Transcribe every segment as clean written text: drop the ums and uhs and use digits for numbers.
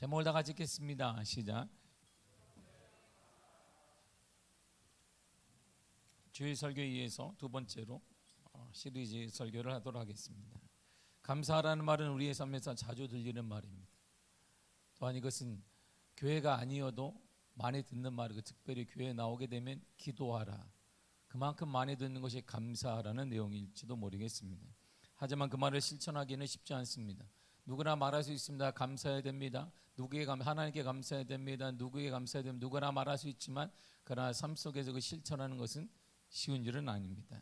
제목을 다 같이 읽겠습니다. 시작. 주일 설교에 의해서 두 번째로 시리즈 설교를 하도록 하겠습니다. 감사하라는 말은 우리의 삶에서 자주 들리는 말입니다. 또한 이것은 교회가 아니어도 많이 듣는 말이고, 특별히 교회에 나오게 되면 기도하라, 그만큼 많이 듣는 것이 감사하라는 내용일지도 모르겠습니다. 하지만 그 말을 실천하기는 쉽지 않습니다. 누구나 말할 수 있습니다. 감사해야 됩니다. 하나님께 감사해야 됩니다. 누구에게 감사해야 됩니다. 누구나 말할 수 있지만 그러나 삶 속에서 그 실천하는 것은 쉬운 일은 아닙니다.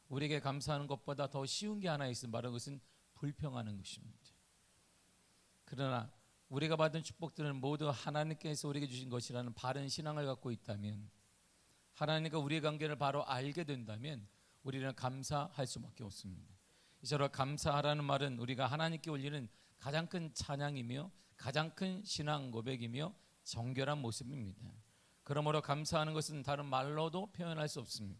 우리에게 감사하는 것보다 더 쉬운 게 하나 있습니다. 바로 그것은 불평하는 것입니다. 그러나 우리가 받은 축복들은 모두 하나님께서 우리에게 주신 것이라는 바른 신앙을 갖고 있다면, 하나님과 우리의 관계를 바로 알게 된다면 우리는 감사할 수밖에 없습니다. 이처럼 감사하라는 말은 우리가 하나님께 올리는 가장 큰 찬양이며 가장 큰 신앙 고백이며 정결한 모습입니다. 그러므로 감사하는 것은 다른 말로도 표현할 수 없습니다.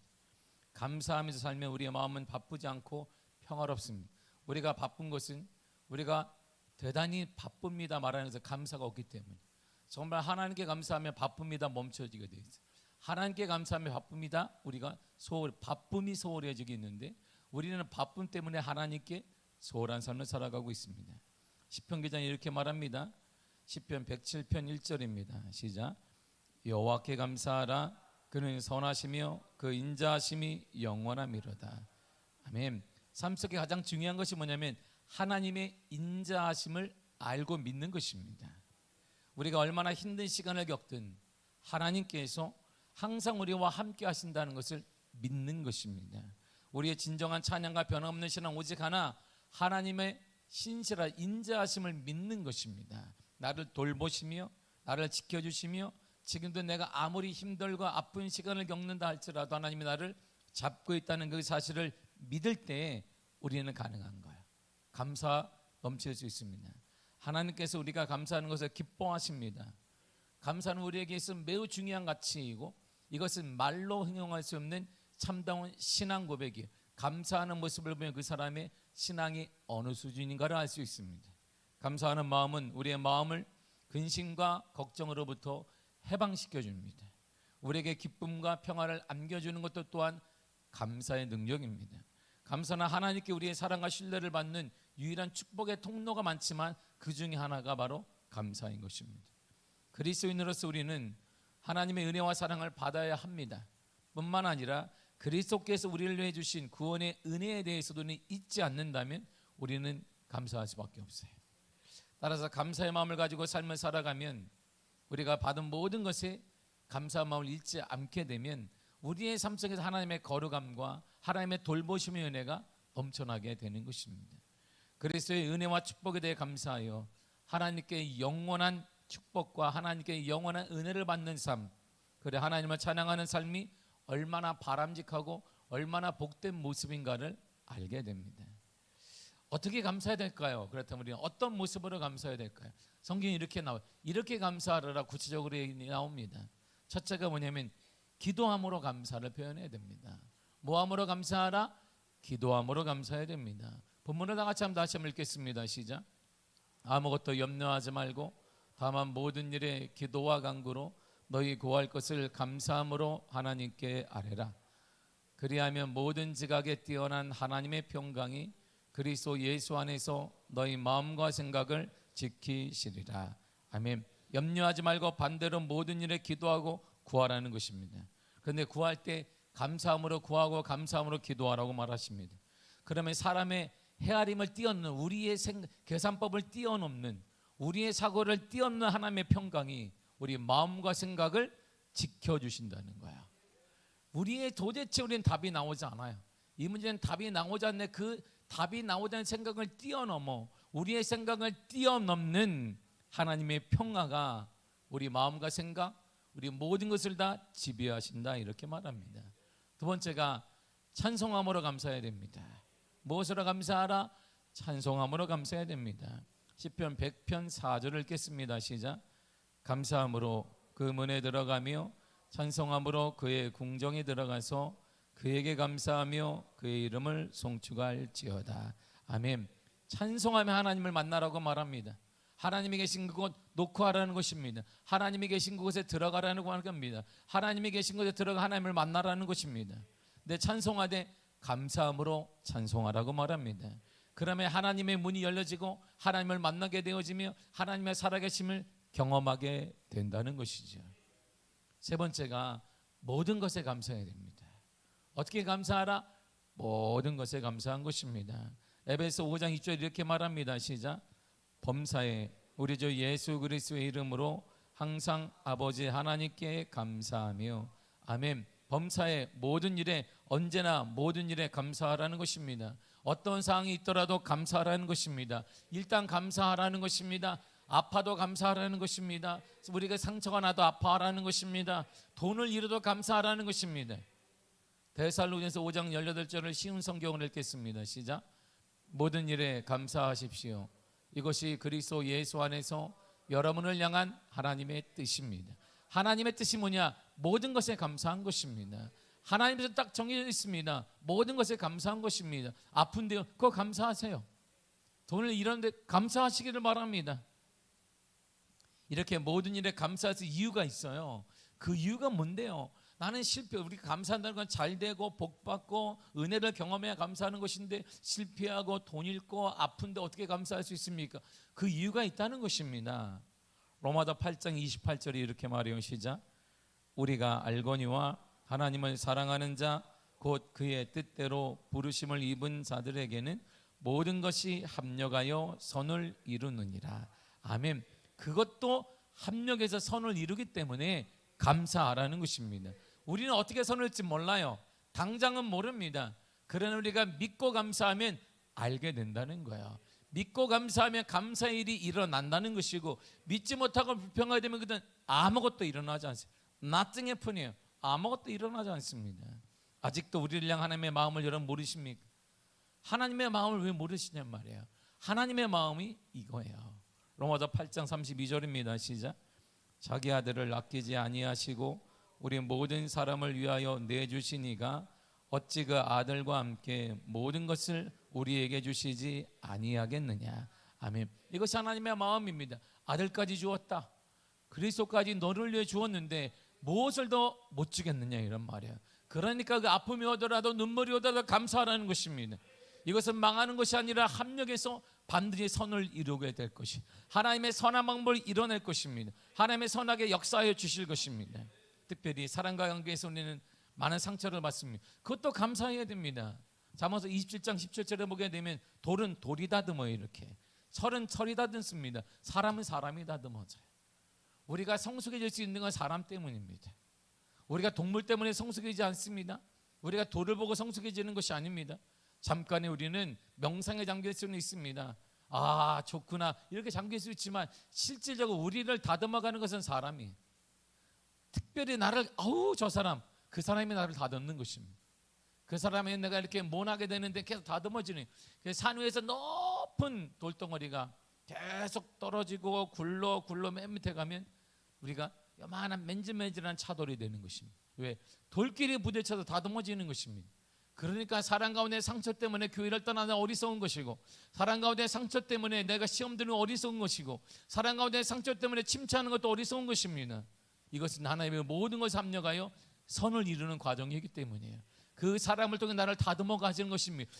감사하면서 살면 우리의 마음은 바쁘지 않고 평화롭습니다. 우리가 바쁜 것은 우리가 대단히 바쁩니다 말하는 것은 감사가 없기 때문에, 정말 하나님께 감사하면 바쁩니다 멈춰지게 되어 있어요. 하나님께 감사하면 바쁩니다, 우리가 바쁨이 소홀해지게 있는데 우리는 바쁨 때문에 하나님께 소홀한 삶을 살아가고 있습니다. 시편 기자는 이렇게 말합니다. 시편 107편 1절입니다. 시작. 여호와께 감사하라, 그는 선하시며 그 인자하심이 영원하미로다. 아멘. 삶 속에 가장 중요한 것이 뭐냐면 하나님의 인자하심을 알고 믿는 것입니다. 우리가 얼마나 힘든 시간을 겪든 하나님께서 항상 우리와 함께 하신다는 것을 믿는 것입니다. 우리의 진정한 찬양과 변함없는 신앙 오직 하나, 하나님의 신실한 인자하심을 믿는 것입니다. 나를 돌보시며 나를 지켜주시며 지금도 내가 아무리 힘들고 아픈 시간을 겪는다 할지라도 하나님이 나를 잡고 있다는 그 사실을 믿을 때 우리는 가능한 거예요. 감사 넘칠 수 있습니다. 하나님께서 우리가 감사하는 것을 기뻐하십니다. 감사는 우리에게 있어 매우 중요한 가치이고 이것은 말로 형용할 수 없는 참다운 신앙 고백이에요. 감사하는 모습을 보면 그 사람의 신앙이 어느 수준인가를 알 수 있습니다. 감사하는 마음은 우리의 마음을 근심과 걱정으로부터 해방시켜 줍니다. 우리에게 기쁨과 평화를 안겨주는 것도 또한 감사의 능력입니다. 감사는 하나님께 우리의 사랑과 신뢰를 받는 유일한 축복의 통로가 많지만 그 중에 하나가 바로 감사인 것입니다. 그리스도인으로서 우리는 하나님의 은혜와 사랑을 받아야 합니다. 뿐만 아니라 그리스도께서 우리를 위해 주신 구원의 은혜에 대해서도 잊지 않는다면 우리는 감사할 수밖에 없어요. 따라서 감사의 마음을 가지고 삶을 살아가면 우리가 받은 모든 것에 감사의 마음을 잃지 않게 되면 우리의 삶 속에서 하나님의 거룩함과 하나님의 돌보심의 은혜가 넘쳐나게 되는 것입니다. 그리스도의 은혜와 축복에 대해 감사하여 하나님께 영원한 축복과 하나님께 영원한 은혜를 받는 삶, 그래 하나님을 찬양하는 삶이 얼마나 바람직하고 얼마나 복된 모습인가를 알게 됩니다. 어떻게 감사해야 될까요? 그렇다면 우리는 어떤 모습으로 감사해야 될까요? 성경이 이렇게 나와요. 이렇게 감사하라 구체적으로 나옵니다. 첫째가 뭐냐면 기도함으로 감사를 표현해야 됩니다. 뭐함으로 감사하라? 기도함으로 감사해야 됩니다. 본문을 다 같이 한번 다시 한번 읽겠습니다. 시작. 아무것도 염려하지 말고 다만 모든 일에 기도와 간구로 너희 구할 것을 감사함으로 하나님께 아뢰라. 그리하면 모든 지각에 뛰어난 하나님의 평강이 그리스도 예수 안에서 너희 마음과 생각을 지키시리라. 아멘. 염려하지 말고 반대로 모든 일에 기도하고 구하라는 것입니다. 그런데 구할 때 감사함으로 구하고 감사함으로 기도하라고 말하십니다. 그러면 사람의 헤아림을 뛰어넘는 우리의 계산법을 뛰어넘는 우리의 사고를 뛰어넘는 하나님의 평강이 우리 마음과 생각을 지켜주신다는 거야. 도대체 우리는 답이 나오지 않아요. 이 문제는 답이 나오지 않네. 그 답이 나오자는 생각을 뛰어넘어 우리의 생각을 뛰어넘는 하나님의 평화가 우리 마음과 생각, 우리 모든 것을 다 지배하신다 이렇게 말합니다. 두 번째가 찬송함으로 감사해야 됩니다. 무엇으로 감사하라? 찬송함으로 감사해야 됩니다. 시편 100편 4절을 읽겠습니다. 시작. 감사함으로 그 문에 들어가며 찬송함으로 그의 궁정에 들어가서 그에게 감사하며 그의 이름을 송축할지어다. 아멘. 찬송하며 하나님을 만나라고 말합니다. 하나님이 계신 그곳 놓고 하라는 것입니다. 하나님이 계신 그곳에 들어가라는 겁니다. 하나님이 계신 곳에 들어가 하나님을 만나라는 것입니다. 내 찬송하되 감사함으로 찬송하라고 말합니다. 그러면 하나님의 문이 열려지고 하나님을 만나게 되어지며 하나님의 살아계심을 경험하게 된다는 것이죠. 세 번째가 모든 것에 감사해야 됩니다. 어떻게 감사하라? 모든 것에 감사한 것입니다. 에베소 5장 2절 이렇게 말합니다. 시작. 범사에 우리 주 예수 그리스도의 이름으로 항상 아버지 하나님께 감사하며. 아멘. 범사에 모든 일에 언제나 모든 일에 감사하라는 것입니다. 어떤 상황이 있더라도 감사하라는 것입니다. 일단 감사하라는 것입니다. 아파도 감사하라는 것입니다. 우리가 상처가 나도 아파하라는 것입니다. 돈을 잃어도 감사하라는 것입니다. 데살로니가서 5장 18절을 쉬운 성경을 읽겠습니다. 시작. 모든 일에 감사하십시오. 이것이 그리스도 예수 안에서 여러분을 향한 하나님의 뜻입니다. 하나님의 뜻이 뭐냐? 모든 것에 감사한 것입니다. 하나님께서 딱 정해져 있습니다. 모든 것에 감사한 것입니다. 아픈데요, 그거 감사하세요. 돈을 잃었는데 감사하시기를 바랍니다. 이렇게 모든 일에 감사해서 이유가 있어요. 그 이유가 뭔데요? 나는 실패, 우리가 감사한다는 건 잘 되고 복 받고 은혜를 경험해야 감사하는 것인데 실패하고 돈 잃고 아픈데 어떻게 감사할 수 있습니까? 그 이유가 있다는 것입니다. 로마서 8장 28절이 이렇게 말해요. 시작. 우리가 알거니와 하나님을 사랑하는 자 곧 그의 뜻대로 부르심을 입은 자들에게는 모든 것이 합력하여 선을 이루느니라. 아멘. 그것도 합력해서 선을 이루기 때문에 감사하라는 것입니다. 우리는 어떻게 선을지 몰라요. 당장은 모릅니다. 그러나 우리가 믿고 감사하면 알게 된다는 거예요. 믿고 감사하면 감사의 일이 일어난다는 것이고, 믿지 못하고 불평하게 되면 그는 아무것도 일어나지 않습니다. Nothing happen이에요. 아무것도 일어나지 않습니다. 아직도 우리를 향한 하나님의 마음을 여러분 모르십니까? 하나님의 마음을 왜 모르시냔 말이에요. 하나님의 마음이 이거예요. 로마서 8장 32절입니다. 시작. 자기 아들을 아끼지 아니하시고 우리 모든 사람을 위하여 내주시니가 어찌 그 아들과 함께 모든 것을 우리에게 주시지 아니하겠느냐. 아멘. 이것이 하나님의 마음입니다. 아들까지 주었다. 그리스도까지 너를 위해 주었는데 무엇을 더 못 주겠느냐 이런 말이에요. 그러니까 그 아픔이 오더라도 눈물이 오더라도 감사하라는 것입니다. 이것은 망하는 것이 아니라 합력해서 반드시 선을 이루게 될 것이, 하나님의 선한 방법을 이뤄낼 것입니다. 하나님의 선하게 역사하여 주실 것입니다. 특별히 사랑과 관계에서 우리는 많은 상처를 받습니다. 그것도 감사해야 됩니다. 잠언서 27장 17절에 보게 되면 돌은 돌이 다듬어요. 이렇게 철은 철이 다듬습니다. 사람은 사람이 다듬어져요. 우리가 성숙해질 수 있는 건 사람 때문입니다. 우리가 동물 때문에 성숙해지지 않습니다. 우리가 돌을 보고 성숙해지는 것이 아닙니다. 잠깐에 우리는 명상에 잠길 수는 있습니다. 아 좋구나 이렇게 잠길 수 있지만 실질적으로 우리를 다듬어가는 것은 사람이, 특별히 나를 저 사람, 그 사람이 나를 다듬는 것입니다. 그 사람이 내가 이렇게 모나게 되는데 계속 다듬어지는, 산 위에서 높은 돌덩어리가 계속 떨어지고 굴러 맨 밑에 가면 우리가 요만한 맨질맨질한 차돌이 되는 것입니다. 왜? 돌끼리 부딪혀서 다듬어지는 것입니다. 그러니까 사랑 가운데 상처 때문에 교회를 떠나는 어리석은 것이고, 사랑 가운데 상처 때문에 내가 시험 드는 어리석은 것이고, 사랑 가운데 상처 때문에 침체하는 것도 어리석은 것입니다. 이것은 하나님의 모든 것을 합력하여 선을 이루는 과정이기 때문이에요. 그 사람을 통해 나를 다듬어 가시는 것입니다.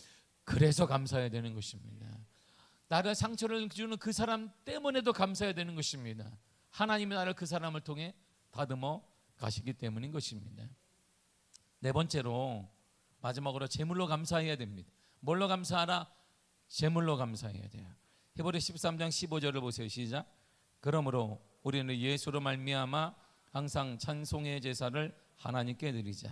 그래서 감사해야 되는 것입니다. 나를 상처를 주는 그 사람 때문에도 감사해야 되는 것입니다. 하나님이 나를 그 사람을 통해 다듬어 가시기 때문인 것입니다. 네 번째로 마지막으로 제물로 감사해야 됩니다. 뭘로 감사하라? 제물로 감사해야 돼요. 히브리 13장 15절을 보세요. 시작. 그러므로 우리는 예수로 말미암아 항상 찬송의 제사를 하나님께 드리자.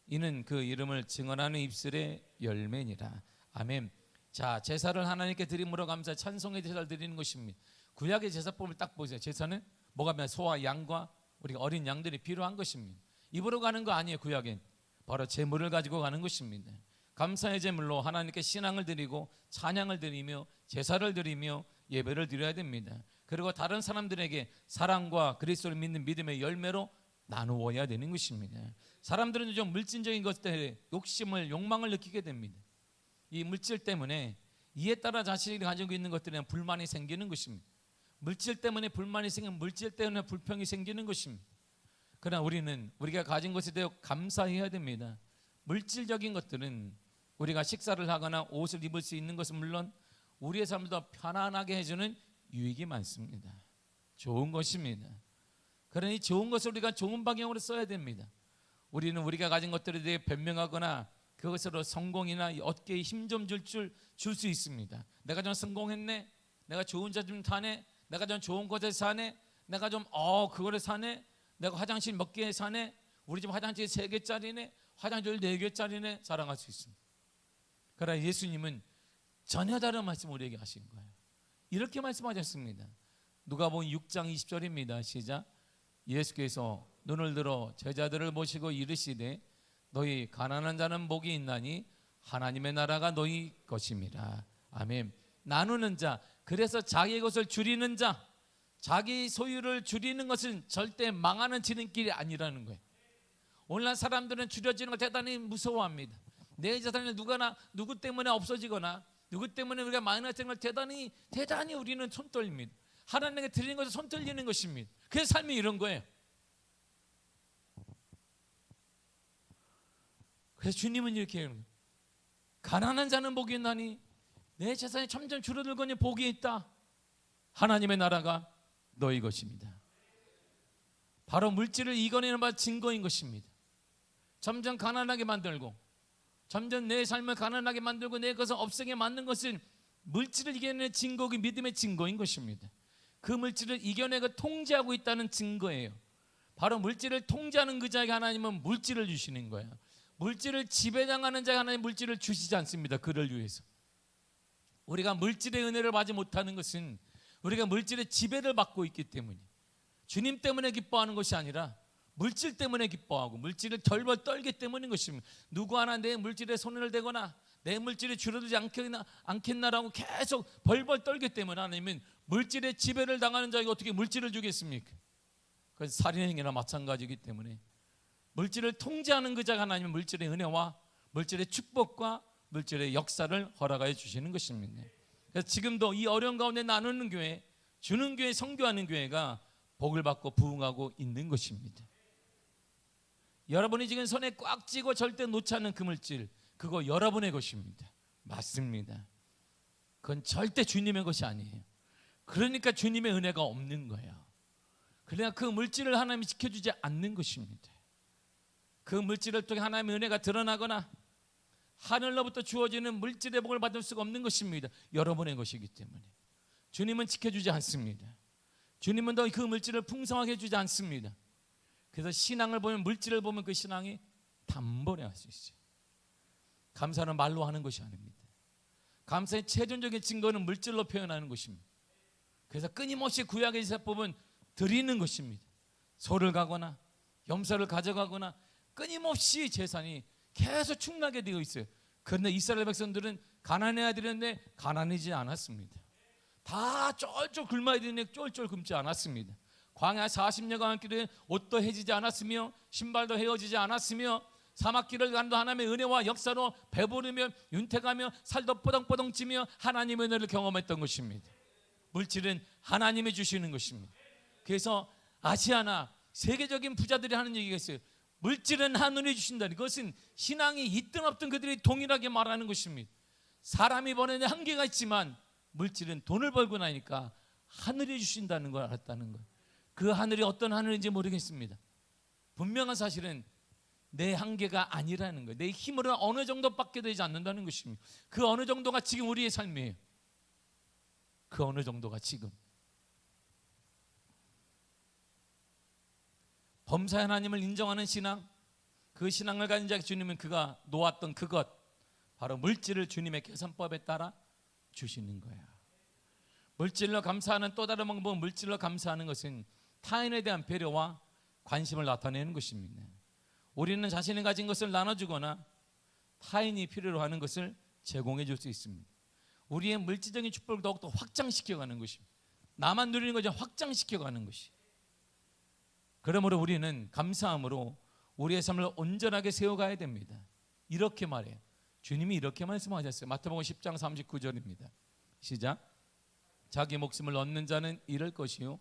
이는 그 이름을 증언하는 입술의 열매니라. 아멘. 자, 제사를 하나님께 드림으로 감사, 찬송의 제사를 드리는 것입니다. 구약의 제사법을 딱 보세요. 제사는 뭐가 있냐? 소와 양과 우리가 어린 양들이 필요한 것입니다. 입으로 가는 거 아니에요. 구약엔 바로 제물을 가지고 가는 것입니다. 감사의 제물로 하나님께 신앙을 드리고 찬양을 드리며 제사를 드리며 예배를 드려야 됩니다. 그리고 다른 사람들에게 사랑과 그리스도를 믿는 믿음의 열매로 나누어야 되는 것입니다. 사람들은 좀 물질적인 것들에 욕망을 느끼게 됩니다. 이 물질 때문에 이에 따라 자신이 가지고 있는 것들에 불만이 생기는 것입니다. 물질 때문에 불만이 생기면 물질 때문에 불평이 생기는 것입니다. 그러나 우리는 우리가 가진 것에 대해 감사해야 됩니다. 물질적인 것들은 우리가 식사를 하거나 옷을 입을 수 있는 것은 물론 우리의 삶을 더 편안하게 해주는 유익이 많습니다. 좋은 것입니다. 그러니 좋은 것을 우리가 좋은 방향으로 써야 됩니다. 우리는 우리가 가진 것들에 대해 변명하거나 그것으로 성공이나 어깨에 힘 좀 줄 수 있습니다. 내가 좀 성공했네, 내가 좋은 차 좀 타네, 내가 좀 좋은 곳에 사네, 내가 좀 그거를 사네, 내가 화장실 몇 개 사네, 우리 집 화장실 3개짜리네, 화장실 4개짜리네, 자랑할 수 있습니다. 그러나 예수님은 전혀 다른 말씀을 우리에게 하신 거예요. 이렇게 말씀하셨습니다. 누가복음 6장 20절입니다. 시작. 예수께서 눈을 들어 제자들을 보시고 이르시되 너희 가난한 자는 복이 있나니 하나님의 나라가 너희 것임이라. 아멘. 나누는 자, 그래서 자기의 것을 줄이는 자, 자기 소유를 줄이는 것은 절대 망하는 지름길이 아니라는 거예요. 오늘날 사람들은 줄여지는 걸 대단히 무서워합니다. 내 재산이 누구 때문에 없어지거나 누구 때문에 우리가 마이너스된 걸 대단히 우리는 손 떨립니다. 하나님께 드리는 것을 손 떨리는 것입니다. 그래서 삶이 이런 거예요. 그래서 주님은 이렇게 해요. 가난한 자는 복이 있나니 내 재산이 점점 줄어들거니 복이 있다. 하나님의 나라가 너희 것입니다. 바로 물질을 이겨내는 바 증거인 것입니다. 점점 가난하게 만들고 점점 내 삶을 가난하게 만들고 내 것을 없애게 만든 것은 물질을 이겨내는 증거기 믿음의 증거인 것입니다. 그 물질을 이겨내고 통제하고 있다는 증거예요. 바로 물질을 통제하는 그 자에게 하나님은 물질을 주시는 거예요. 물질을 지배당하는 자에게 하나님 물질을 주시지 않습니다. 그를 위해서. 우리가 물질의 은혜를 받지 못하는 것은 우리가 물질의 지배를 받고 있기 때문에, 주님 때문에 기뻐하는 것이 아니라 물질 때문에 기뻐하고 물질을 덜벌 떨기 때문인 것입니다. 누구 하나 내 물질에 손을 대거나 내 물질이 줄어들지 않겠나라고 계속 벌벌 떨기 때문에 하나님은 물질의 지배를 당하는 자에게 어떻게 물질을 주겠습니까? 그건 살인행위나 마찬가지이기 때문에 물질을 통제하는 그 자가 하나님은 물질의 은혜와 물질의 축복과 물질의 역사를 허락하여 주시는 것입니다. 그래서 지금도 이 어려운 가운데 나누는 교회, 주는 교회, 선교하는 교회가 복을 받고 부흥하고 있는 것입니다. 여러분이 지금 손에 꽉 쥐고 절대 놓지 않는 그 물질, 그거 여러분의 것입니다. 맞습니다. 그건 절대 주님의 것이 아니에요. 그러니까 주님의 은혜가 없는 거예요. 그러나 그 물질을 하나님이 지켜주지 않는 것입니다. 그 물질을 통해 하나님의 은혜가 드러나거나 하늘로부터 주어지는 물질의 복을 받을 수가 없는 것입니다. 여러분의 것이기 때문에 주님은 지켜주지 않습니다. 주님은 더 그 물질을 풍성하게 해주지 않습니다. 그래서 신앙을 보면, 물질을 보면 그 신앙이 단번에 할 수 있어요. 감사는 말로 하는 것이 아닙니다. 감사의 최종적인 증거는 물질로 표현하는 것입니다. 그래서 끊임없이 구약의 제사법은 드리는 것입니다. 소를 가거나 염소를 가져가거나 끊임없이 재산이 계속 충나게 되어 있어요. 그런데 이스라엘 백성들은 가난해야 되는데 가난해지지 않았습니다. 다 쫄쫄 굶어야 되는데 쫄쫄 굶지 않았습니다. 광야 40년간 길에 옷도 해지지 않았으며 신발도 헤어지지 않았으며 사막길을 간도 하나님의 은혜와 역사로 배부르며 윤택하며 살도 뽀덩뽀덩 찌며 하나님의 은혜를 경험했던 것입니다. 물질은 하나님이 주시는 것입니다. 그래서 아시아나 세계적인 부자들이 하는 얘기가 있어요. 물질은 하늘이 주신다. 그것은 신앙이 있든 없든 그들이 동일하게 말하는 것입니다. 사람이 버는 한계가 있지만 물질은 돈을 벌고 나니까 하늘이 주신다는 걸 알았다는 거예요. 그 하늘이 어떤 하늘인지 모르겠습니다. 분명한 사실은 내 한계가 아니라는 거예요. 내 힘으로 어느 정도밖에 되지 않는다는 것입니다. 그 어느 정도가 지금 우리의 삶이에요. 그 어느 정도가 지금 범사의 하나님을 인정하는 신앙, 그 신앙을 가진 자에게 주님은 그가 놓았던 그것, 바로 물질을 주님의 계산법에 따라 주시는 거예요. 물질로 감사하는 또 다른 방법은, 물질로 감사하는 것은 타인에 대한 배려와 관심을 나타내는 것입니다. 우리는 자신이 가진 것을 나눠주거나 타인이 필요로 하는 것을 제공해 줄 수 있습니다. 우리의 물질적인 축복을 더욱더 확장시켜가는 것입니다. 나만 누리는 것이 확장시켜가는 것이. 그러므로 우리는 감사함으로 우리의 삶을 온전하게 세워가야 됩니다. 이렇게 말해요. 주님이 이렇게 말씀하셨어요. 마태복음 10장 39절입니다. 시작. 자기 목숨을 얻는 자는 잃을 것이요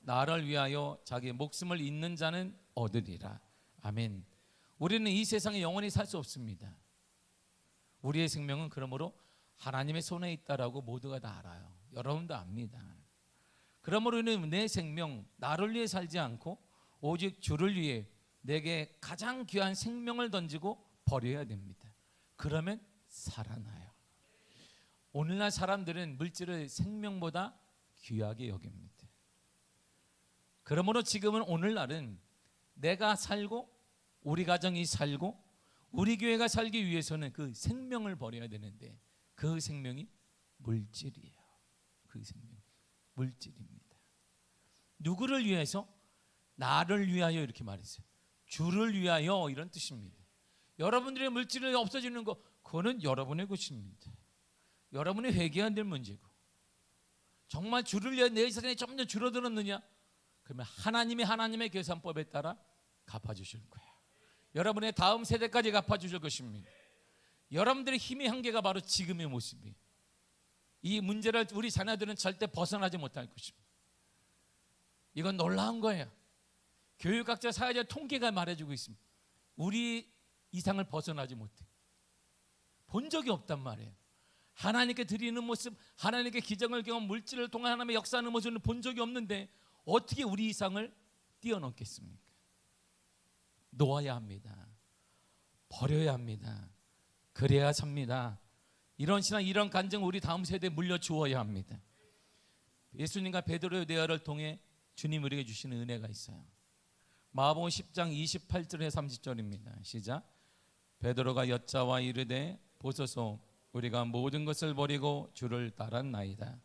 나를 위하여 자기 목숨을 잃는 자는 얻으리라. 아멘. 우리는 이 세상에 영원히 살 수 없습니다. 우리의 생명은 그러므로 하나님의 손에 있다라고 모두가 다 알아요. 여러분도 압니다. 그러므로 내 생명, 나를 위해 살지 않고 오직 주를 위해 내게 가장 귀한 생명을 던지고 버려야 됩니다. 그러면 살아나요. 오늘날 사람들은 물질을 생명보다 귀하게 여깁니다. 그러므로 지금은 오늘날은 내가 살고 우리 가정이 살고 우리 교회가 살기 위해서는 그 생명을 버려야 되는데 그 생명이 물질이에요. 그 생명이 물질입니다. 누구를 위해서? 나를 위하여 이렇게 말했어요. 주를 위하여 이런 뜻입니다. 여러분들의 물질이 없어지는 거 그거는 여러분의 것입니다. 여러분이 회개해야 될 문제고 정말 주를 위해 내 세상에 점점 줄어들었느냐? 그러면 하나님의 계산법에 따라 갚아주실 거예요. 여러분의 다음 세대까지 갚아주실 것입니다. 여러분들의 힘의 한계가 바로 지금의 모습이에요. 이 문제를 우리 자녀들은 절대 벗어나지 못할 것입니다. 이건 놀라운 거예요. 교육학자 사회적 통계가 말해주고 있습니다. 우리 이상을 벗어나지 못해. 본 적이 없단 말이에요. 하나님께 드리는 모습, 하나님께 기적을 경험, 물질을 통해 하나님의 역사하는 모습을 본 적이 없는데 어떻게 우리 이상을 뛰어넘겠습니까? 놓아야 합니다. 버려야 합니다. 그래야 삽니다. 이런 신앙, 이런 간증 우리 다음 세대에 물려주어야 합니다. 예수님과 베드로의 대화를 통해 주님 우리에게 주시는 은혜가 있어요. 마가복음 10장 28절에 30절입니다. 시작. 베드로가 여짜와 이르되 보소서 우리가 모든 것을 버리고 주를 따랐나이다.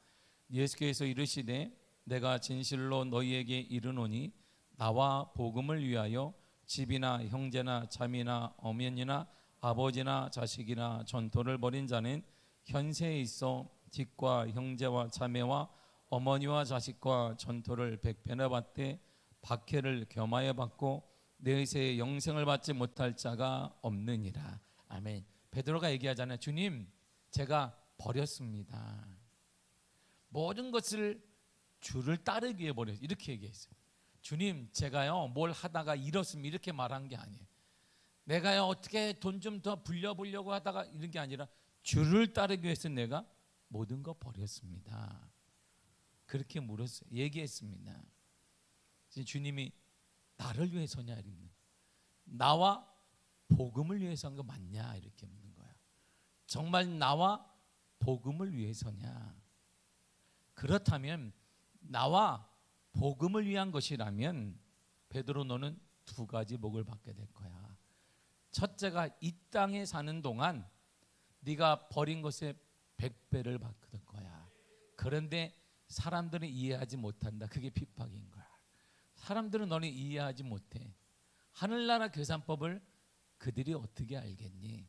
예수께서 이르시되 내가 진실로 너희에게 이르노니 나와 복음을 위하여 집이나 형제나 자매나 어머니나 아버지나 자식이나 전토를 벌인 자는 현세에 있어 집과 형제와 자매와 어머니와 자식과 전토를 100배나 받되 박해를 겸하여 받고 내세에 영생을 받지 못할 자가 없느니라. 아멘. 베드로가 얘기하잖아요. 주님, 제가 버렸습니다. 모든 것을 주를 따르기 위해 버렸어요. 이렇게 얘기했어요. 주님, 제가요 뭘 하다가 잃었습니다. 이렇게 말한 게 아니에요. 내가요 어떻게 돈 좀 더 불려보려고 하다가 이런 게 아니라 주를 따르기 위해서 내가 모든 거 버렸습니다. 그렇게 물었어요. 얘기했습니다. 주님이 나를 위해서냐 이러면 나와 복음을 위해서 한 거 맞냐 이렇게 묻는 거야. 정말 나와 복음을 위해서냐? 그렇다면 나와 복음을 위한 것이라면 베드로 너는 두 가지 복을 받게 될 거야. 첫째가 이 땅에 사는 동안 네가 버린 것에 100배를 받을 거야. 그런데 사람들은 이해하지 못한다. 그게 핍박인 거야. 사람들은 너는 이해하지 못해. 하늘나라 계산법을 그들이 어떻게 알겠니?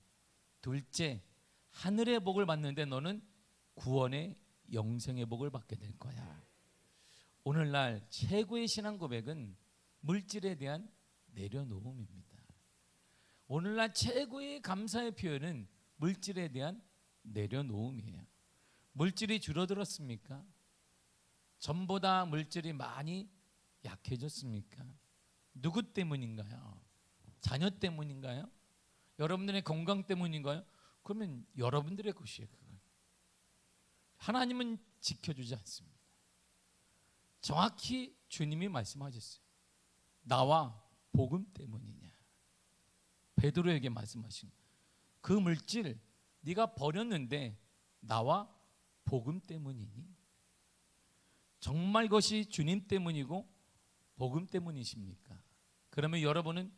둘째, 하늘의 복을 받는데 너는 구원의 영생의 복을 받게 될 거야. 오늘날 최고의 신앙 고백은 물질에 대한 내려놓음입니다. 오늘날 최고의 감사의 표현은 물질에 대한 내려놓음이에요. 물질이 줄어들었습니까? 전보다 물질이 많이 약해졌습니까? 누구 때문인가요? 자녀 때문인가요? 여러분들의 건강 때문인가요? 그러면 여러분들의 것이에요. 그건. 하나님은 지켜주지 않습니다. 정확히 주님이 말씀하셨어요. 나와 복음 때문이냐? 베드로에게 말씀하신 그 물질 네가 버렸는데 나와 복음 때문이니? 정말 그것이 주님 때문이고 복음 때문이십니까? 그러면 여러분은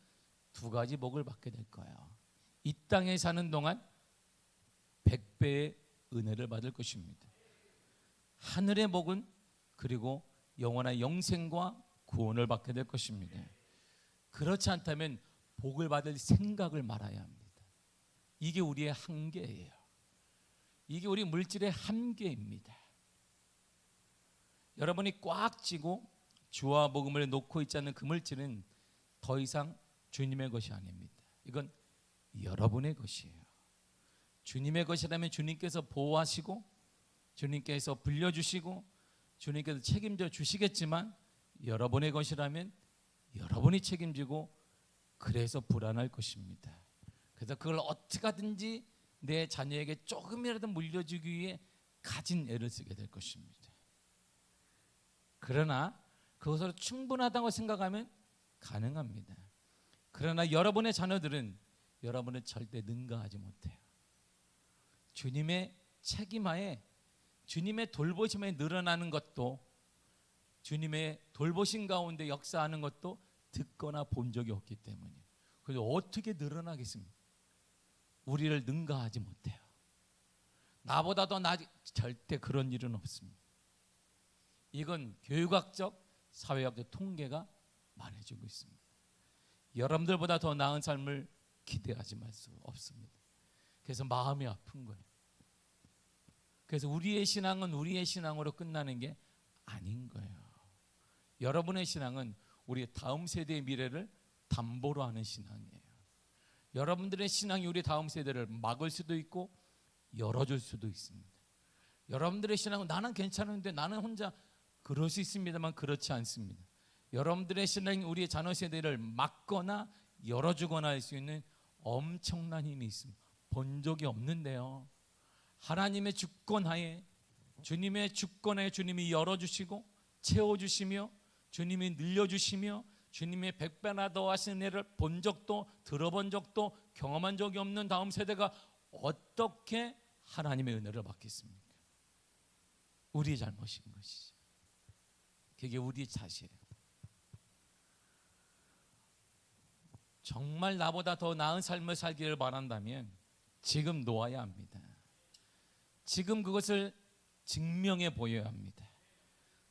두 가지 복을 받게 될 거예요. 이 땅에 사는 동안 100배의 은혜를 받을 것입니다. 하늘의 복은 그리고 영원한 영생과 구원을 받게 될 것입니다. 그렇지 않다면 복을 받을 생각을 말아야 합니다. 이게 우리의 한계예요. 이게 우리 물질의 한계입니다. 여러분이 꽉 쥐고 주와 복음을 놓고 있지 않는 그 물질은 더 이상 주님의 것이 아닙니다. 이건 여러분의 것이에요. 주님의 것이라면 주님께서 보호하시고 주님께서 불려주시고 주님께서 책임져 주시겠지만 여러분의 것이라면 여러분이 책임지고 그래서 불안할 것입니다. 그래서 그걸 어떻게 하든지 내 자녀에게 조금이라도 물려주기 위해 가진 애를 쓰게 될 것입니다. 그러나 그것으로 충분하다고 생각하면 가능합니다. 그러나 여러분의 자녀들은 여러분을 절대 능가하지 못해요. 주님의 책임하에 주님의 돌보심에 늘어나는 것도 주님의 돌보심 가운데 역사하는 것도 듣거나 본 적이 없기 때문이에요. 그래서 어떻게 늘어나겠습니까? 우리를 능가하지 못해요. 나보다 더 절대 그런 일은 없습니다. 이건 교육학적, 사회학적 통계가 말해주고 있습니다. 여러분들보다 더 나은 삶을 기대하지 말 수 없습니다. 그래서 마음이 아픈 거예요. 그래서 우리의 신앙은 우리의 신앙으로 끝나는 게 아닌 거예요. 여러분의 신앙은 우리 다음 세대의 미래를 담보로 하는 신앙이에요. 여러분들의 신앙이 우리 다음 세대를 막을 수도 있고 열어줄 수도 있습니다. 여러분들의 신앙은 나는 괜찮은데 나는 혼자 그럴 수 있습니다만 그렇지 않습니다. 여러분들의 신앙이 우리의 자녀 세대를 막거나 열어주거나 할 수 있는 엄청난 힘이 있습니다. 본 적이 없는데요. 하나님의 주권하에 주님의 주권하에 주님이 열어주시고 채워주시며 주님이 늘려주시며 주님의 백배나 더하신 애를 본 적도 들어본 적도 경험한 적이 없는 다음 세대가 어떻게 하나님의 은혜를 받겠습니까? 우리의 잘못인 것이죠. 그게 우리의 자세예요. 정말 나보다 더 나은 삶을 살기를 바란다면 지금 놓아야 합니다. 지금 그것을 증명해 보여야 합니다.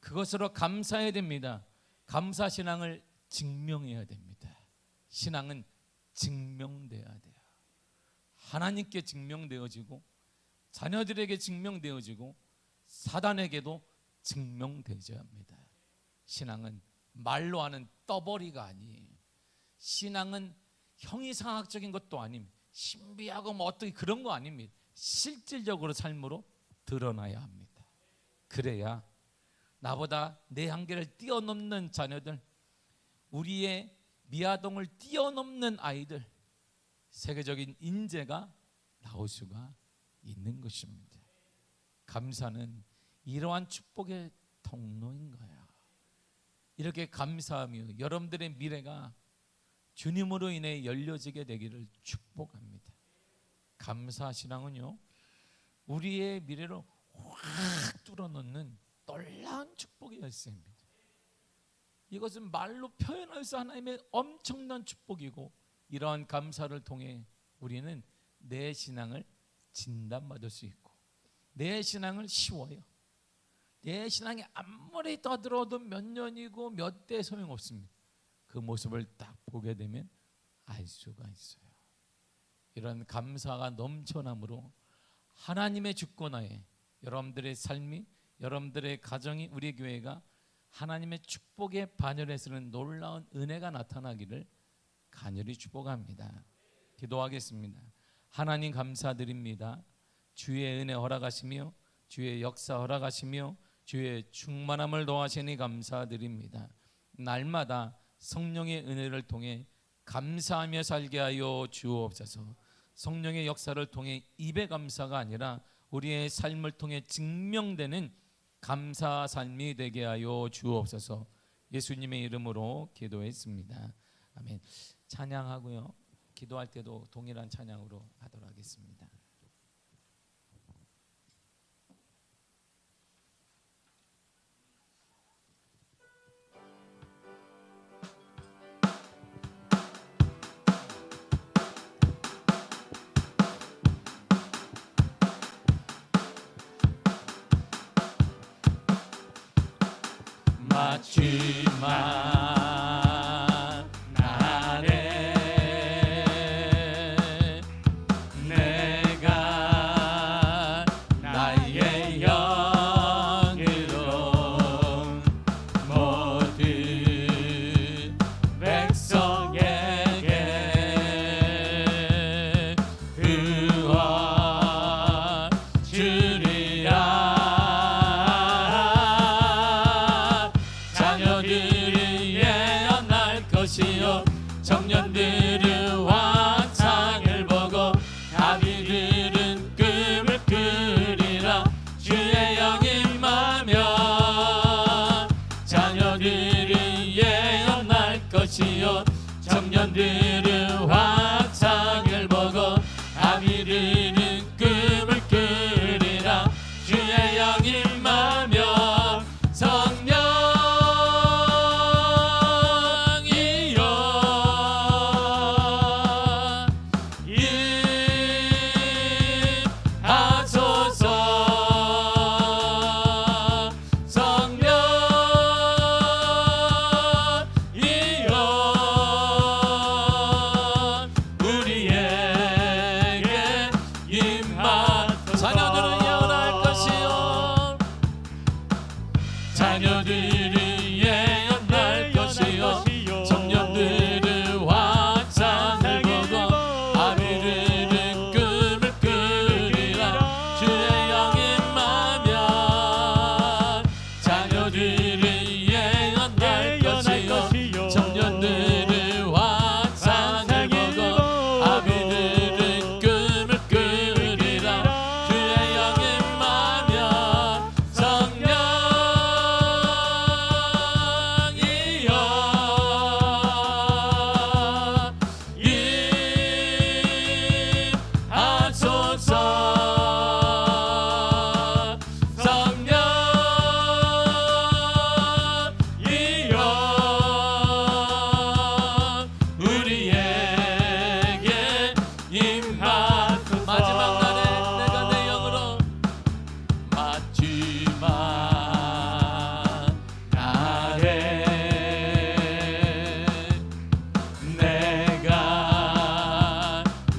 그것으로 감사해야 됩니다. 감사 신앙을 증명해야 됩니다. 신앙은 증명돼야 돼요. 하나님께 증명되어지고 자녀들에게 증명되어지고 사단에게도 증명되어야 합니다. 신앙은 말로 하는 떠벌이가 아니에요. 신앙은 형이상학적인 것도 아닙니다. 신비하고 뭐 어떻게 그런 거 아닙니다. 실질적으로 삶으로 드러나야 합니다. 그래야 나보다 내 한계를 뛰어넘는 자녀들, 우리의 미아동을 뛰어넘는 아이들, 세계적인 인재가 나올 수가 있는 것입니다. 감사는 이러한 축복의 통로인 거예요. 이렇게 감사하며 여러분들의 미래가 주님으로 인해 열려지게 되기를 축복합니다. 감사 신앙은요, 우리의 미래를 확 뚫어놓는 놀라운 축복의 열쇠입니다. 이것은 말로 표현할 수 하나님의 엄청난 축복이고, 이러한 감사를 통해 우리는 내 신앙을 진단받을 수 있고 내 신앙을 쉬워요. 내 신앙이 아무리 떠들어도 몇 년이고 몇 대 소용없습니다. 그 모습을 딱 보게 되면 알 수가 있어요. 이런 감사가 넘쳐남으로 하나님의 주권하에 여러분들의 삶이, 여러분들의 가정이, 우리 교회가 하나님의 축복의 반열에 서는 놀라운 은혜가 나타나기를 간절히 축복합니다. 기도하겠습니다. 하나님 감사드립니다. 주의 은혜 허락하시며 주의 역사 허락하시며 주의 충만함을 더하시니 감사드립니다. 날마다 성령의 은혜를 통해 감사하며 살게 하여 주옵소서. 성령의 역사를 통해 입의 감사가 아니라 우리의 삶을 통해 증명되는 감사 삶이 되게 하여 주옵소서. 예수님의 이름으로 기도했습니다. 아멘. 찬양하고요, 기도할 때도 동일한 찬양으로 하도록 하겠습니다. 마지막 날에 내가 나의 영으로 모든 백성에게 구원 주리라. 자녀들은 예언할 것이요 청년들은 환상을 보고 아비들은 꿈을 꾸리라 주의 영이 임하면 자녀들은 예언할 것이요 청년들은 환상을 보고 아비들은 꿈을 꾸리라 주의 영이 임하면 성령이여 임하소서 성령이여 우리에게 임하소서 자녀들은 예언할 것이요 자녀들은 예언할 것이요 청년들은 환상을 보고 아비들은 꿈을 꾸리라 주의 영이 임하면 자녀들은 예언할 것이요 청년들은 환상을 보고 아비들은 꿈을 꾸리라 주의 영이 임하면 마지막 날에 내가 내 영으로 마지막 날에 내가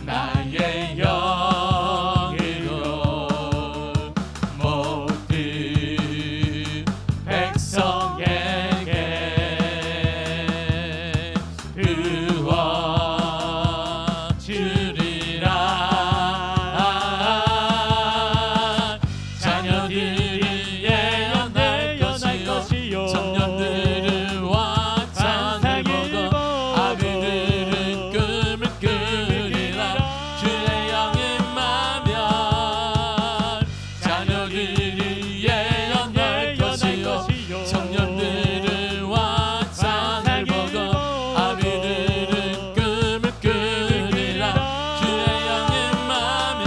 나의 영으로 모든 백성에게 구원 주리라 자녀들이 예언할 것이요 청년들은 환상을 보고 아비들은 꿈을 꾸리라 주의 영이 임하면 자녀들이 예언할 것이요 청년들은 환상을 보고 아비들은 꿈을 꾸리라 주의 영이 임하면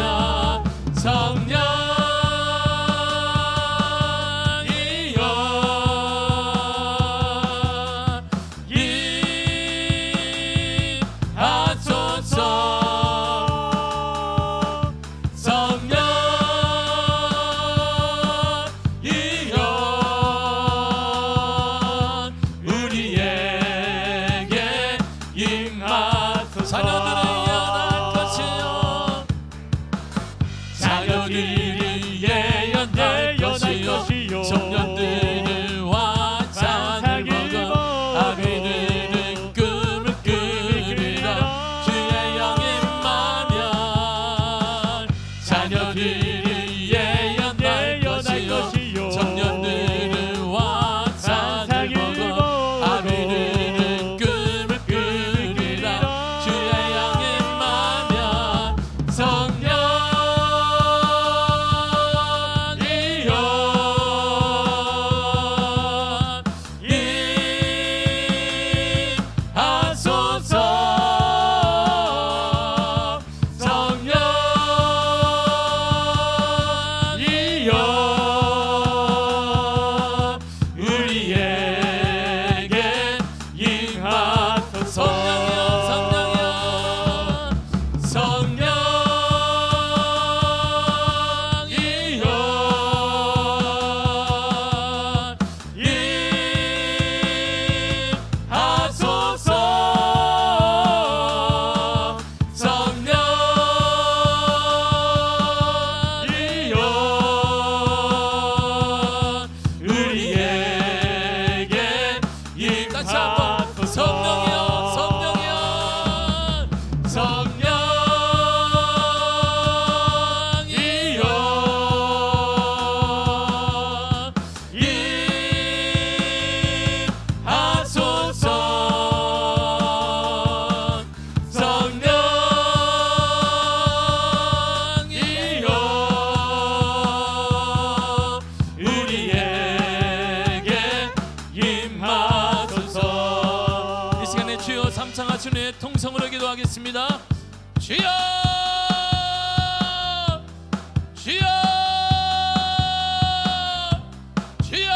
자녀들은 예언할 것이요 자녀들이 예언할 것이요 청년들은 환상을 보고 아비들은 꿈을 꾸리라 주의 영이 임하면 자녀들이 예언할 것이요 청년들은 환상을 보고 아비들은 꿈을 꾸리라 주의 영이 임하면 창하신 후에 통성으로 기도하겠습니다. 주여 주여 주여.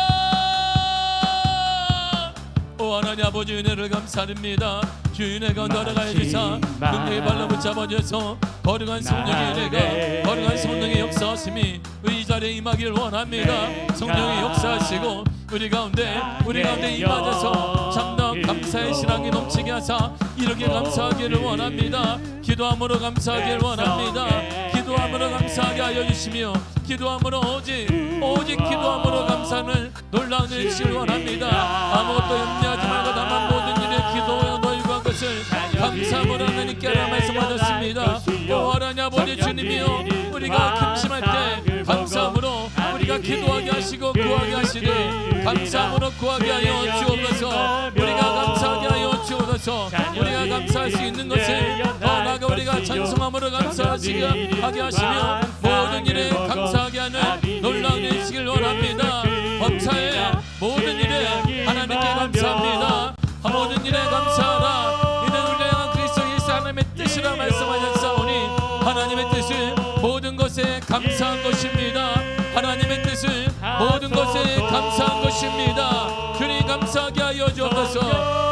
오 하나님 아버지 은혜를 감사드립니다. 주 은혜 가운데 걸어가야 주사 능력의 발로 붙잡아줘서 거룩한 성령의 은혜가 거룩한 성령의 역사하심이 이 자리에 임하기를 원합니다. 성령의 역사하시고 우리 가운데 임하셔서 참담 감사의 신앙이 넘치게 하사 이렇게 감사하기를 원합니다. 기도함으로 감사하기를 원합니다. 기도함으로 감사하게 하여 주시며 기도함으로 오직 기도함으로 감사는 놀라운 일을 원합니다. 아무것도 염려하지 말고 다만 모든 일에 기도와 너희가 것을 감사함으로 하나님께 하라 말씀하셨습니다. 오 하나님 아버지 주님이여 우리가 금심할 때 감사함으로 우리가 기도하게 하시고 구하게 하시되 감사함으로 구하게 하여 주옵소서. 우리가 감사하게 하여 주옵소서. 우리가 감사할 수 있는 것을 더 나아가 우리가 찬송함으로 감사하시게 하게 하시며 모든 일에 감사하게 하는 놀라운 일이시길 원합니다. 범사의 모든 일에 하나님께 감사합니다. 모든 일에 감사하라. 이는 우리를 향한 그리스도 예수 하나님의 뜻이라 말씀하셨사오니 하나님의 뜻은 모든 것에 감사한 것입니다. 하나님의 뜻은 모든 것에 감사한 것입니다. 주님 감사하게 하여 주옵소서.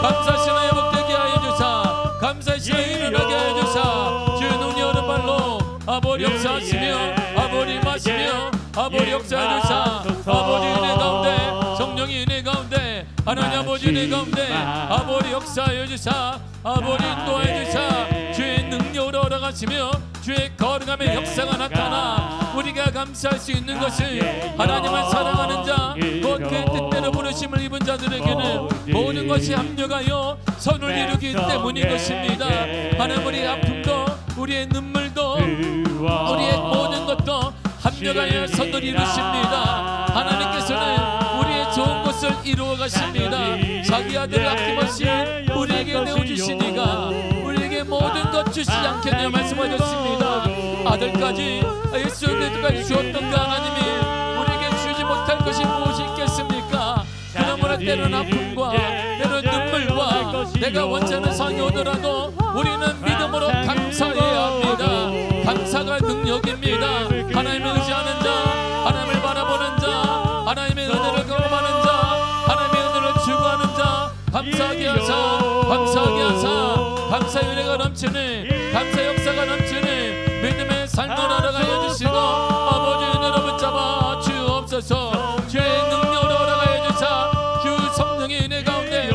감사신앙 회복되게 하여 주사 감사신앙 일어나게 하여 주사 주 능력 오른발로 아버지 역사하시며 아버지 마시며 아버지 역사하여 주사 아버지 은혜 가운데 성령의 은혜 가운데 하나님 아버지 은혜 가운데 아버지 역사하여 주사 아버지 인도하여 주사 주의 능력으로 올라가시며 주의 거룩함의 역사가 나타나 우리가 감사할 수 있는 것을 하나님을 사랑하는 자 곧 그의 뜻대로 부르심을 입은 자들에게는 모든 것이 합력하여 선을 이루기 때문인 것입니다. 하나님 우리의 아픔도 우리의 눈물도 우리의 모든 것도 합력하여 선을 이루십니다. 하나님께서는 우리의 좋은 것을 이루어 가십니다. 자기 아들을 아낌없이 우리에게 내어주시니가 우리에게 모든 것 주시지 않겠냐 말씀하셨습니다. 아들까지 예수 그리스도까지 주었던 그 하나님이 우리에게 주지 못할 것이 무엇이 있겠습니까? 그러므로 때로는 아픔과 때로는 눈물과 내가 원하는 상이 오더라도 우리는 믿음으로 감사해야 합니다. 감사가 능력입니다. 하나님을 의지하는 자 하나님을 바라보는 자 하나님의 은혜를 경험하는 자 하나님의 은혜를 추구하는 자 감사하게 하사 감사의 은혜가 넘치는 감사의 역사가 넘치는 믿음의 삶을 알아가여 주시고 아버지 은혜로 붙잡아 주옵소서. 주의 능력으로 알아가여 주사 주 성령의 은혜 가운데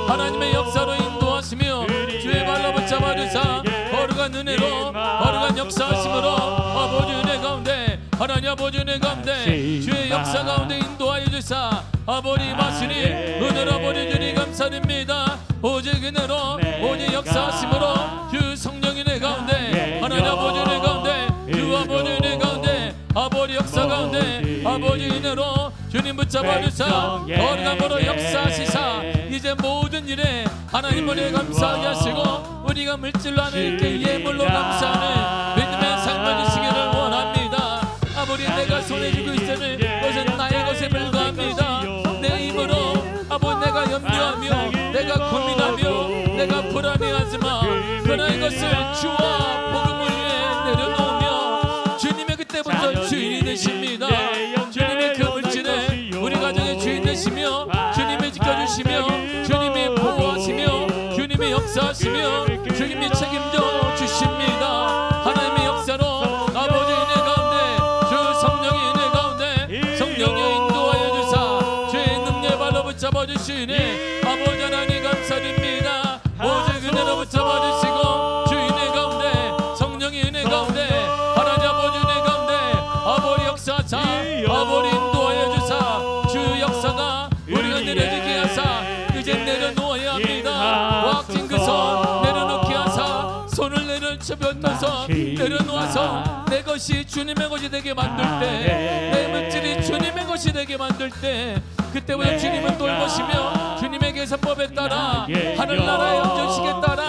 하나님의 역사로 인도하시며 주의 발로 붙잡아 주사 거룩한 은혜로 거룩한 역사하심으로 아버지 은혜 가운데 하나님 아버지 은혜 가운데 주의 역사 가운데 인도하여 주사 아버지 마시니 은혜로 아버지 주님 감사드립니다. 오직 은혜로 오직 역사하심으로 주 성령의 은혜 가운데 하나님 아버지 은혜 가운데 주 아버지 은혜 가운데 아버지 역사 가운데 아버지 은혜로 주님 붙잡아 주사 거룩함으로 역사하시사 이제 모든 일에 하나님 은혜 감사하게 하시고 우리가 물질로 하나님께 예물로 감사하는 믿음의 삶을 주시기를 원합니다. 아버지 내가 손에 쥐고 있으니 그것은 나의 것에 불과합니다. 내 힘으로 아버지 내가 염려하며 내가 고민하며 내가 불안해하지마 그러나 이것을 주와 복음을 위해 내려놓으며 주님의 그때부터 주인이 되십니다. 주님의 그 물질에 우리 가정의 주인 되시며 주님이 지켜주시며 주님이 보호하시며 주님이 역사하시며 주님이 책임져 주십니다. 하나님의 역사로 아버지 은혜 가운데 주 성령의 은혜 가운데 성령의 인도하여 주사 주의 능력의 발로 붙잡아 주시니 아버지 하나님 감사드립니다. 오직 은혜로 붙잡아 주시고 주 은혜 가운데 성령의 은혜 가운데 하나님 아버지 은혜 가운데 아버지 역사하사 아버지 인도하여 주사 주 역사가 우리가 내려지게 하사 이제 내려놓아야 합니다. 왁진 그 손 내려놓게 하사 손을 내려쳐변떠서 내려놓아서 내 것이 주님의 것이 되게 만들 때 내 물질이 주님의 것이 되게 만들 때 그때부터 주님을 돌보시며 주님의 계산법에 따라 하늘나라의 영전식에 따라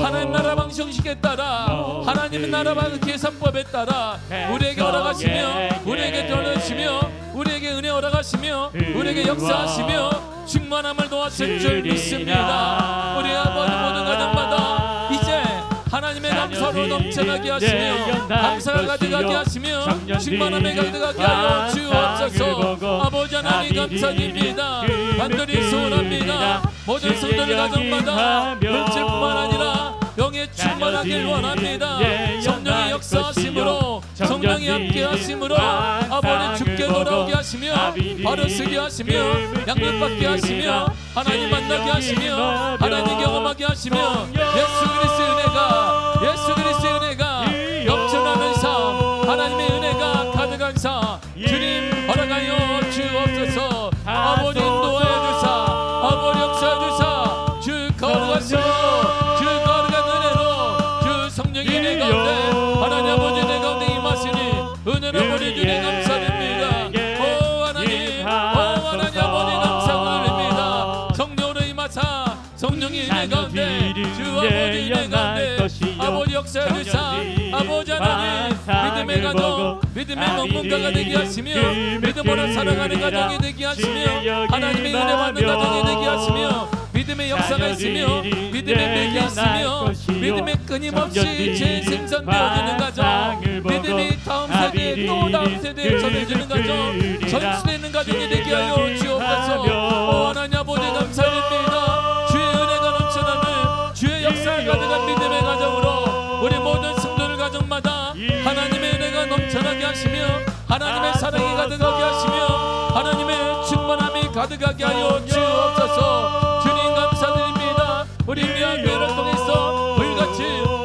하나님 나라 방식식에 따라 하나님의 나라 계산법에 따라 우리에게 허락하시며 우리에게 돌려주시며 우리에게 은혜 허락하시며 우리에게 역사하시며 충만함을 도와줄 줄 믿습니다. 우리 아버지 모든 가정마다 이제 하나님의 감사로 넘쳐나게 하시며 감사가 가득하게 하시며 충만함에 가득하게 하여 주옵소서. 아버지 하나님 감사드립니다. 간절히 소원합니다. 모든 성도들 가정마다 물질뿐만 아니라 영에 충만하길 원합니다. 성령의 역사하심으로 성령이 함께 하심으로 아버지 주께 돌아오게 하시며 바로 쓰게 하시며 양육받게 하시며 하나님 만나게 하시며 하나님 경험하게 하시며 예수 그리스도의 은혜가 넘쳐나는 삶, 하나님의 은혜가 가득한 삶 주님 허락하여 주옵소서. 아버지 인도하여 주사, 아버지 역사하여 주사, 주 거룩하시고 주 거룩한 은혜로 주 성령의 은혜 가운데 하나님 아버지 은혜 가운데 임하시니 은혜로 보내주니 감사드립니다. 오 하나님 아버지 감사드립니다. 성령으로 임하사 성령의 은혜 가운데 주 아버지 은혜 가운데 아버지 역사해 주사 아버지 하나님 믿음의 가정 믿음의 전문가가 되게 하시며 믿음으로 살아가는 가정이 되게 하시며 하나님의 은혜 받는 가정이 되게 하시며 믿음의 역사가 있으며 믿음의 맥이 있으며 믿음의 끊임없이 재생산되어지는 가정 믿음이 다음 세대에 또 다음 세대에 전해지는 가정 전수되는 가정이 되게 하여 주옵소서. 오 하나님 아버지 감사드립니다. 주의 은혜가 넘쳐나는 주의 역사가 가득한 믿음의 가정으로 우리 모든 성도들 가정마다 하나님의 은혜가 넘쳐나게 하시며 하나님의 사랑이 가득하게 하시며 하나님의 충만함이 가득하게 하여 주옵소서. 주님 감사드립니다. 우리 미아교회를 통해서 불같이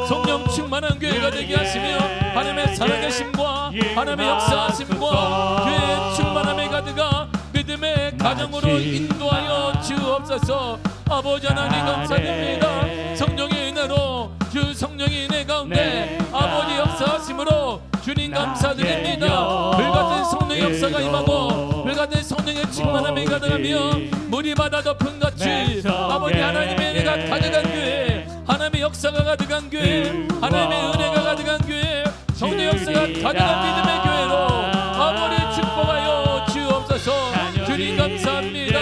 성령 충만한 교회가 되게 하시며 하나님의 살아계심과 하나님의 역사하심과 교회의 충만함이 가득한 믿음의 가정으로 인도하여 주옵소서. 아버지 하나님 감사드립니다. 성령의 은혜로 주 성령의 은혜 가운데 아버지 역사하심으로 주님 감사드립니다. 불같은 성령의 역사가 임하고 불같은 성령의 충만함이 가득하며 물이 바다 덮은 같이 아버지 하나님의 은혜가 가득한 교회 하나님의 역사가 가득한 교회 하나님의 은혜가 가득한 교회 성령 역사가 가득한 믿음의 교회로 아버지 축복하여 주옵소서. 주님 감사합니다.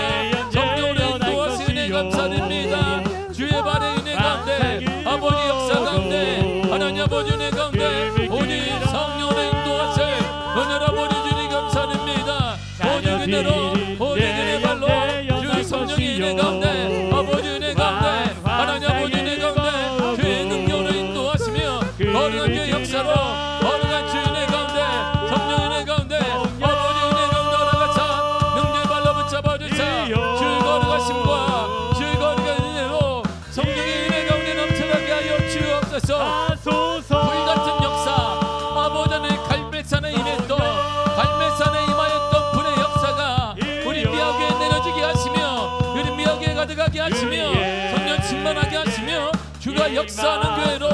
성령으로 인도하신 은혜 감사드립니다. 주의 발의 은혜 가운데 아버지 역사 가운데 하나님 아버지 은혜 가운데 오직 성령으로 인도하신 은혜로 아버지 주님 감사드립니다. 오직 은혜로 오직 은혜 발로 주 성령의 은혜 가운데 아버지 은혜 가운데 하나님 아버지 은혜 가운데 주의 능력으로 인도하시며 거룩한 주의 역사로 거룩한 주의 은혜 가운데 성령 은혜 가운데 아버지 은혜 가운데 올라가사 능력의 발로 붙잡아 주사 주 거룩하심과 주 거룩한 은혜로 성령의 은혜 가운데 넘쳐나게 하여 주옵소서. 불같은 역사 아버지 하나님 갈매산에 임했던 갈매산에 임하였던 불의 역사가 우리 미학에 내려지게 하시며 우리 미학에 가득하게 하시며 성령 충만하게 하시며 주가 역사하는 교회로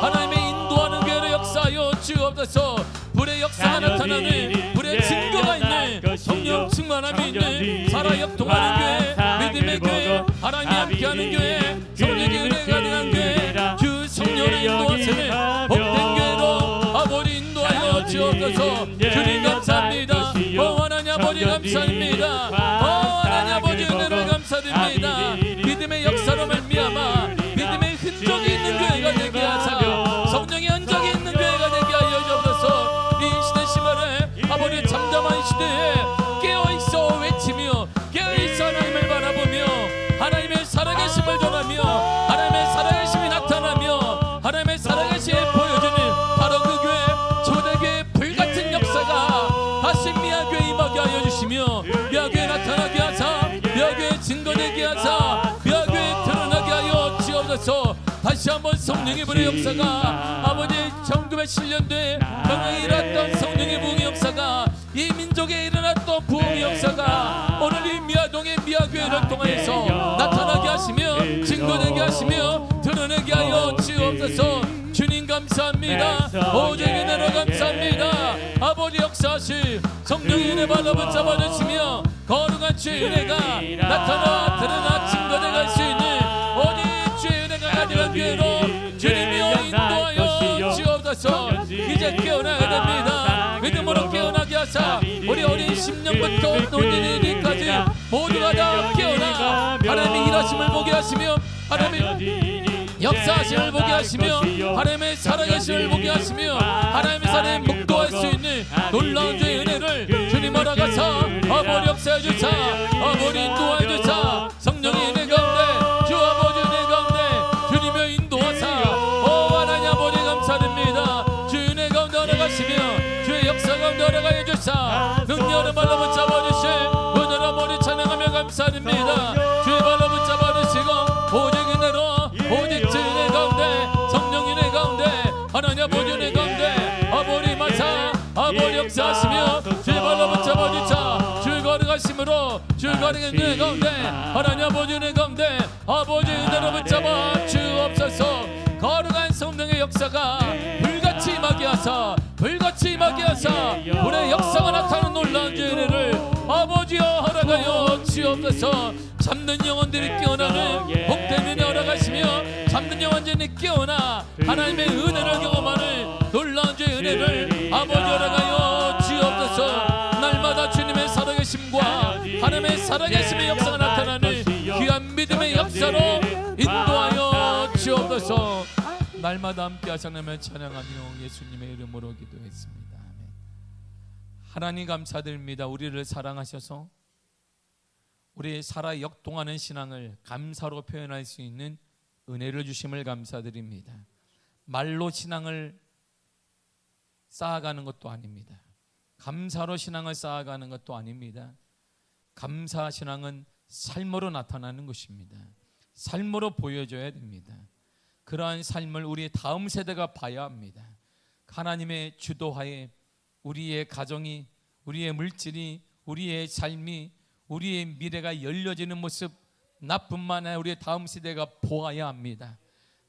하나님의 인도하는 교회로 역사하여 주옵소서. 불의 역사가 나타나는 불의 증거가 있는 성령 충만함이 있는 살아 역동하는 교회 믿음의 교회 하나님이 함께하는 교회 성령의 은혜가 가득한 교회 주 성령을 인도하시는 복된 교회로 아버지 인도하여 주옵소서. 주님 감사합니다. 오 하나님 아버지 감사합니다. 오 하나님 아버지 은혜를 감사드립니다. 믿음의 역사로 말미암아 믿음의 흔적이 있는 교회가 되게 하사며 성령의 흔적이 있는 교회가 되게 하여 주옵소서. 이 시대 시간에 아버지 잠잠한 시대에 깨어있어 외치며 깨어있어 하나님을 바라보며 하나님의 살아계심을 전하며 하나님의 살아계심이 나타나며 하나님의 살아계심을 보여주는 바로 그 교회 초대교회의 불같은 역사가 다시 미아교회 임하게 하여 주시며 미아교회 나타나게 하사 미아교회 증거되게 하사 미아교회 드러나게 하여 주옵소서. 다시 한번 성령의 불의 역사가 아버지 1907년도에 평양에 일어났던 성령의 부흥의 역사가 이 민족에 일어났던 부흥의 역사가 오늘 이 미아동의 미아교회를 통해서 나타나게 하시며 증거되게 하시며 드러내게 하여 주옵소서. 주님 감사합니다. 오직 은혜로 감사합니다. 아버지 역사하시 성령의 은혜 발로 붙잡아 주시며 거룩한 주의 은혜가 나타나 드러나 증거되게 할 수 있는 오직 주의 은혜가 가득한 교회로 주님이여 인도하여 주옵소서. 이제 깨어나야 됩니다. 믿음으로 깨어나게 하사 우리 어린 10년부터 노년이까지 모두가 다 깨어나 일하심을 보게 하시며 하나님의 역사하심을 보게 하시며 하나님의 살아계심을 보게 하시며 하나님의 살에 묵도할 수 있는 놀라운 주의 은혜를 주님 허락하사 아버지 역사해 주사 아버지 인도해 주사 성령의 은혜 가운데 주 아버지 은혜 가운데 주님의 인도하사 하나님 아버지 감사드립니다. 주 은혜 가운데 허락하시며 주의 역사 가운데 허락하여 주사 능력을 발로 붙잡아 주실 은혜로 아버지 찬양하며 감사드립니다. 주의 발로 붙잡아 주시고 오직 은혜로 오직 주 은혜 가운데 성령 은혜 가운데 하나님 아버지 은혜 가운데 아버지 마사 아버지 역사하시며 주의 발로 붙잡아 주사 주의 거룩하심으로 주의 거룩한 은혜 가운데 하나님 아버지 은혜 가운데 아버지 은혜로 붙잡아 주옵소서. 거룩한 성령의 역사가 불같이 임하게 하사 불같이 임하게 하사 우리의 역사가 나타나는 놀라운 주의 은혜를 아버지여 허락하여 주옵소서. 잠든 영혼들이 깨어나는 복된 은혜 허락하시며 잠든 영혼들이 깨어나 하나님의 은혜를 경험하는 놀라운 주의 은혜를 아버지 허락하여 주옵소서. 날마다 주님의 살아계심과 하나님의 살아계심의 역사가 나타나는 귀한 믿음의 역사로 인도하여 주옵소서. 날마다 함께 하시나며 찬양하며 예수님의 이름으로 기도했습니다. 아멘. 하나님 감사드립니다. 우리를 사랑하셔서 우리의 살아 역동하는 신앙을 감사로 표현할 수 있는 은혜를 주심을 감사드립니다. 말로 신앙을 쌓아가는 것도 아닙니다. 감사로 신앙을 쌓아가는 것도 아닙니다. 감사 신앙은 삶으로 나타나는 것입니다. 삶으로 보여줘야 됩니다. 그러한 삶을 우리의 다음 세대가 봐야 합니다. 하나님의 주도하에 우리의 가정이, 우리의 물질이, 우리의 삶이, 우리의 미래가 열려지는 모습 나뿐만 아니라 우리의 다음 세대가 보아야 합니다.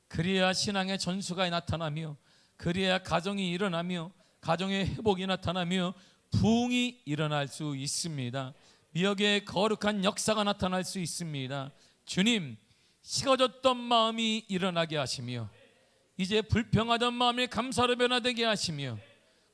그래야 신앙의 전수가 나타나며 그래야 가정이 일어나며 가정의 회복이 나타나며 부흥이 일어날 수 있습니다. 미역의 거룩한 역사가 나타날 수 있습니다. 주님, 식어졌던 마음이 일어나게 하시며 이제 불평하던 마음이 감사로 변화되게 하시며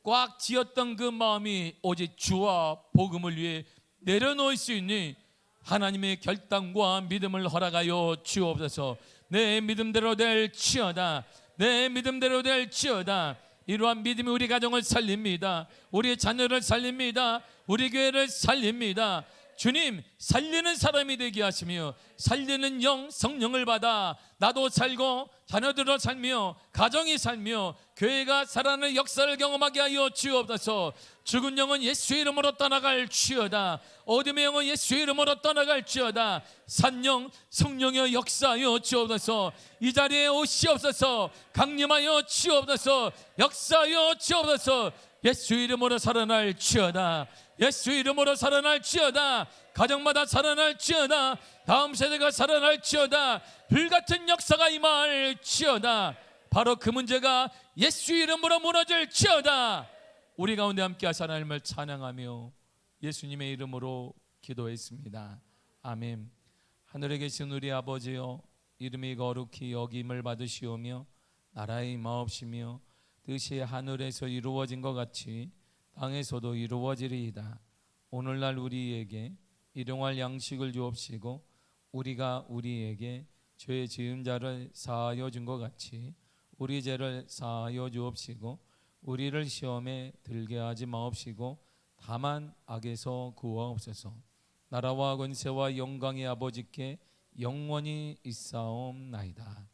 꽉 지었던 그 마음이 오직 주와 복음을 위해 내려놓을 수 있는 하나님의 결단과 믿음을 허락하여 주옵소서. 내 믿음대로 될지어다. 내 믿음대로 될지어다. 이러한 믿음이 우리 가정을 살립니다. 우리 자녀를 살립니다. 우리 교회를 살립니다. 주님, 살리는 사람이 되게 하시며 살리는 영 성령을 받아 나도 살고 자녀들도 살며 가정이 살며 교회가 살아나는 역사를 경험하게 하여 주옵소서. 죽은 영은 예수의 이름으로 떠나갈 지어다. 어둠의 영은 예수의 이름으로 떠나갈 지어다. 산영 성령의 역사하여 주옵소서. 이 자리에 오시옵소서. 강림하여 주옵소서. 역사하여 주옵소서. 예수 이름으로 살아날 지어다. 예수 이름으로 살아날 지어다. 가정마다 살아날 지어다. 다음 세대가 살아날 지어다. 불같은 역사가 임할 지어다. 바로 그 문제가 예수 이름으로 무너질 지어다. 우리 가운데 함께 하사 하나님을 찬양하며 예수님의 이름으로 기도했습니다. 아멘. 하늘에 계신 우리 아버지여, 이름이 거룩히 여김을 받으시오며 나라의 임하옵시며 뜻이 하늘에서 이루어진 것 같이 땅에서도 이루어지리이다. 오늘날 우리에게 일용할 양식을 주옵시고 우리가 우리에게 죄 지은 자를 사하여 준 것 같이 우리 죄를 사하여 주옵시고 우리를 시험에 들게 하지 마옵시고 다만 악에서 구하옵소서. 나라와 권세와 영광의 아버지께 영원히 있사옵나이다.